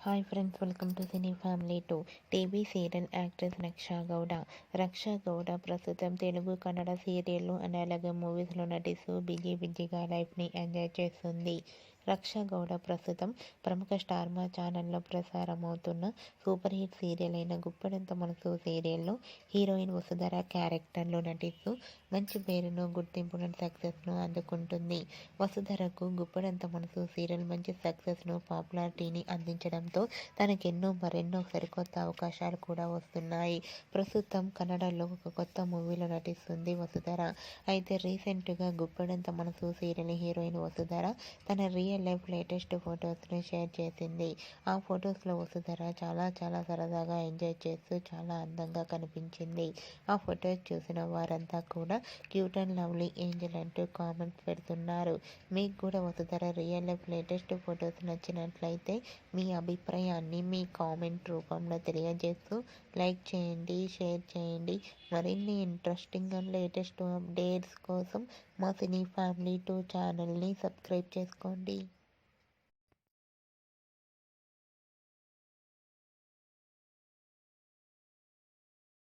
Hi friends, welcome to cine family 2. TV serial actress Raksha Gowda. Raksha Gowda ప్రస్తుతం Telugu, Kannada సీరియళ్ళు and అలాగే మూవీస్లో నటిస్తూ బిజీగా లైఫ్ని ఎంజాయ్ చేస్తుంది. రక్షా గౌడ ప్రస్తుతం ప్రముఖ స్టార్ మా ఛానల్లో ప్రసారమవుతున్న సూపర్ హిట్ సీరియల్ అయిన గుప్పెడంత మనసు సీరియల్లో హీరోయిన్ వసుధర క్యారెక్టర్లో నటిస్తూ మంచి పేరును, గుర్తింపును, సక్సెస్ను అందుకుంటుంది. వసుధరకు గుప్పెడంత మనసు సీరియల్ మంచి సక్సెస్ను, పాపులారిటీని అందించడంతో తనకెన్నో మరెన్నో సరికొత్త అవకాశాలు కూడా వస్తున్నాయి. ప్రస్తుతం కన్నడలో ఒక కొత్త మూవీలో నటిస్తుంది వసుధర. అయితే రీసెంట్గా గుప్పెడంత మనసు సీరియల్ హీరోయిన్ వసుధర తన రియల్ లైఫ్ లేటెస్ట్ ఫొటోస్ని షేర్ చేసింది. ఆ ఫొటోస్లో వసుధర చాలా సరదాగా ఎంజాయ్ చేస్తూ చాలా అందంగా కనిపించింది. ఆ ఫొటోస్ చూసిన వారంతా కూడా క్యూట్ అండ్ లవ్లీ ఏంజల్ అంటూ కామెంట్స్ పెడుతున్నారు. మీకు కూడా Vasudhara real life latest photos నచ్చినట్లయితే మీ అభిప్రాయాన్ని మీ కామెంట్ రూపంలో తెలియజేస్తూ లైక్ చేయండి, షేర్ చేయండి. మరిన్ని ఇంట్రెస్టింగ్ అండ్ లేటెస్ట్ అప్డేట్స్ కోసం మా సినీ ఫ్యామిలీ 2 ఛానల్ని సబ్స్క్రైబ్ చేసుకోండి.